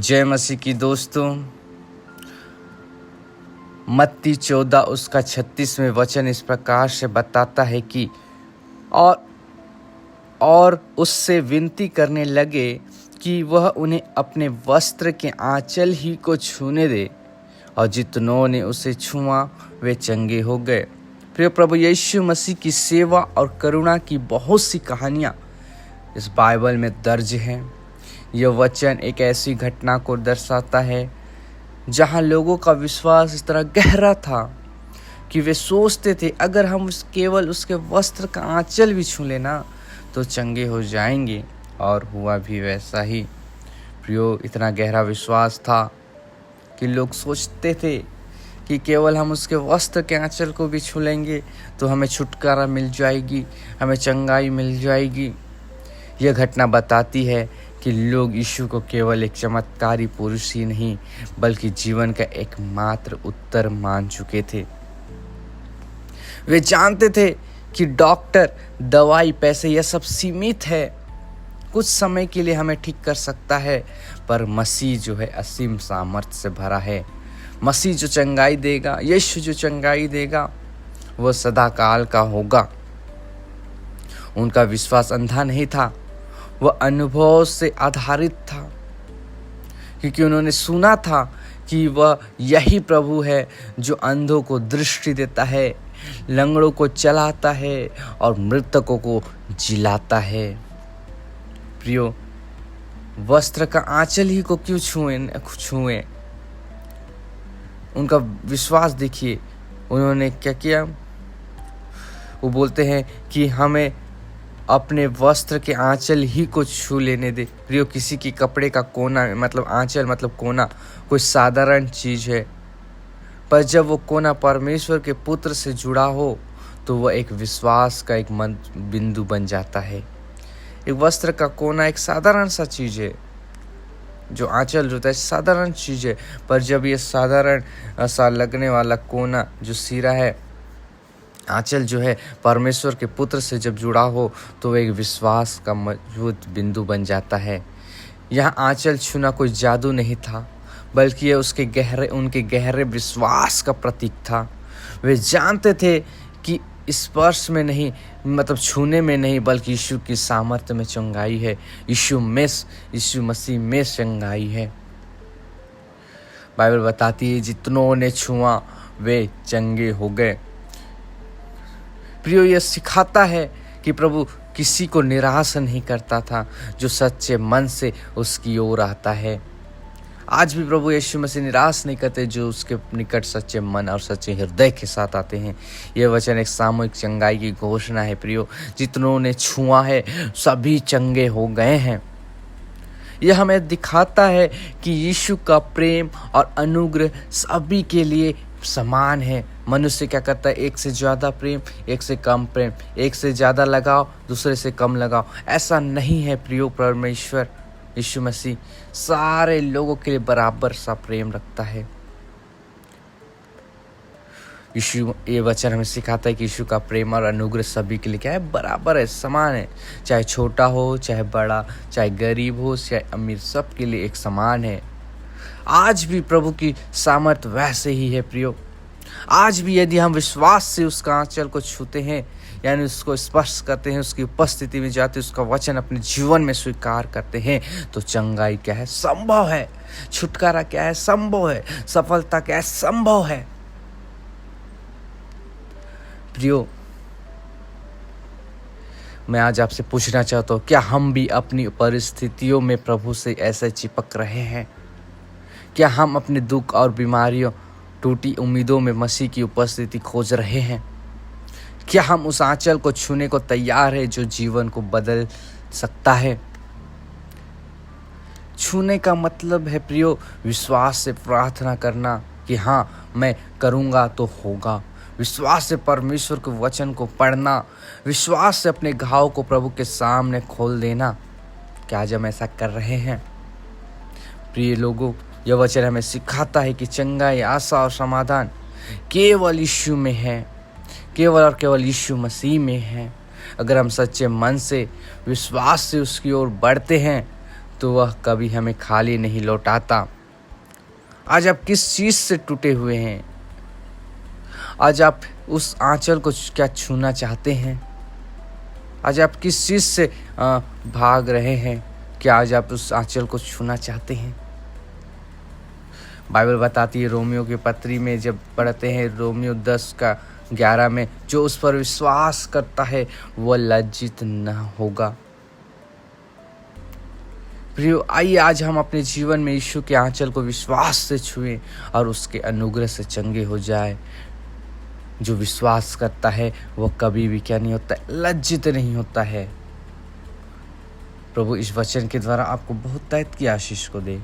जय मसीह की दोस्तों। मत्ती 14 उसका 36वें वचन इस प्रकार से बताता है कि और उससे विनती करने लगे कि वह उन्हें अपने वस्त्र के आंचल ही को छूने दे, और जितनों ने उसे छुआ वे चंगे हो गए। प्रिय प्रभु यीशु मसीह की सेवा और करुणा की बहुत सी कहानियाँ इस बाइबल में दर्ज हैं। यह वचन एक ऐसी घटना को दर्शाता है जहाँ लोगों का विश्वास इस तरह गहरा था कि वे सोचते थे अगर हम केवल उसके वस्त्र का आंचल भी छू लेना तो चंगे हो जाएंगे, और हुआ भी वैसा ही। प्रियो, इतना गहरा विश्वास था कि लोग सोचते थे कि केवल हम उसके वस्त्र के आंचल को भी छू लेंगे तो हमें छुटकारा मिल जाएगी, हमें चंगाई मिल जाएगी। यह घटना बताती है कि लोग यीशु को केवल एक चमत्कारी पुरुष ही नहीं बल्कि जीवन का एकमात्र उत्तर मान चुके थे। वे जानते थे कि डॉक्टर, दवाई, पैसे यह सब सीमित है, कुछ समय के लिए हमें ठीक कर सकता है, पर मसीह जो है असीम सामर्थ्य से भरा है। मसीह जो चंगाई देगा, यीशु जो चंगाई देगा, वह सदा काल का होगा। उनका विश्वास अंधा नहीं था, वह अनुभव से आधारित था, क्योंकि उन्होंने सुना था कि वह यही प्रभु है जो अंधों को दृष्टि देता है, लंगड़ों को चलाता है और मृतकों को जिलाता है। प्रियो, वस्त्र का आंचल ही को क्यों छुएं? उनका विश्वास देखिए, उन्होंने क्या किया। वो बोलते हैं कि हमें अपने वस्त्र के आंचल ही को छू लेने दे। प्रियो, किसी की कपड़े का कोना मतलब आंचल मतलब कोना कोई साधारण चीज है, पर जब वो कोना परमेश्वर के पुत्र से जुड़ा हो तो वह एक विश्वास का एक बिंदु बन जाता है। एक वस्त्र का कोना एक साधारण सा चीज है, जो आंचल होता है साधारण चीज है, पर जब ये साधारण सा लगने वाला कोना जो सिरा है, आंचल जो है परमेश्वर के पुत्र से जब जुड़ा हो तो एक विश्वास का मजबूत बिंदु बन जाता है। यह आंचल छूना कोई जादू नहीं था, बल्कि यह उनके गहरे विश्वास का प्रतीक था। वे जानते थे कि स्पर्श में नहीं मतलब छूने में नहीं, बल्कि यीशु की सामर्थ्य में चंगाई है, यीशु मसीह में चंगाई है। बाइबल बताती है जितनों ने छुआ वे चंगे हो गए। प्रियो, यह सिखाता है कि प्रभु किसी को निराश नहीं करता था जो सच्चे मन से उसकी ओर आता है। आज भी प्रभु यीशु मसीह निराश नहीं करते जो उसके निकट सच्चे मन और सच्चे हृदय के साथ आते हैं। यह वचन एक सामूहिक चंगाई की घोषणा है। प्रियो, जितनों ने छुआ है सभी चंगे हो गए हैं। यह हमें दिखाता है कि यीशु का प्रेम और अनुग्रह सभी के लिए समान है। मनुष्य क्या करता है, एक से ज़्यादा प्रेम, एक से कम प्रेम, एक से ज़्यादा लगाओ, दूसरे से कम लगाओ। ऐसा नहीं है प्रियो। परमेश्वर यीशु मसीह सारे लोगों के लिए बराबर सा प्रेम रखता है। ये वचन हमें सिखाता है कि यीशु का प्रेम और अनुग्रह सभी के लिए क्या है, बराबर है, समान है। चाहे छोटा हो, चाहे बड़ा, चाहे गरीब हो, चाहे अमीर, सब के लिए एक समान है। आज भी प्रभु की सामर्थ वैसे ही है प्रियो। आज भी यदि हम विश्वास से उसका आंचल को छूते हैं, यानी उसको स्पर्श करते हैं, उसकी उपस्थिति में जाते हैं, उसका वचन अपने जीवन में स्वीकार करते हैं, तो चंगाई क्या है, संभव है। छुटकारा क्या है, संभव है। सफलता क्या है, संभव है। प्रियो, मैं आज आपसे पूछना चाहता हूँ, क्या हम भी अपनी परिस्थितियों में प्रभु से ऐसे चिपक रहे हैं? क्या हम अपने दुख और बीमारियों, टूटी उम्मीदों में मसीह की उपस्थिति खोज रहे हैं? क्या हम उस आंचल को छूने को तैयार है जो जीवन को बदल सकता है? छूने का मतलब है प्रियो विश्वास से प्रार्थना करना कि हाँ, मैं करूँगा तो होगा। विश्वास से परमेश्वर के वचन को पढ़ना, विश्वास से अपने घाव को प्रभु के सामने खोल देना। क्या आज हम ऐसा कर रहे हैं? प्रिय लोगों, यह वचन हमें सिखाता है कि चंगाई, आशा और समाधान केवल यीशु में है, केवल और केवल यीशु मसीह में है। अगर हम सच्चे मन से, विश्वास से उसकी ओर बढ़ते हैं तो वह कभी हमें खाली नहीं लौटाता। आज आप किस चीज़ से टूटे हुए हैं? आज आप उस आंचल को क्या छूना चाहते हैं? आज आप किस चीज़ से भाग रहे हैं? क्या आज आप उस आंचल को छूना चाहते हैं? बाइबल बताती है रोमियो की पत्री में जब पढ़ते हैं रोमियो 10:11 में, जो उस पर विश्वास करता है वह लज्जित न होगा। प्रियो, आइए आज हम अपने जीवन में यीशु के आंचल को विश्वास से छुएं और उसके अनुग्रह से चंगे हो जाए। जो विश्वास करता है वह कभी भी क्या नहीं होता, लज्जित नहीं होता है। प्रभु इस वचन के द्वारा आपको बहुत की आशीष को दे।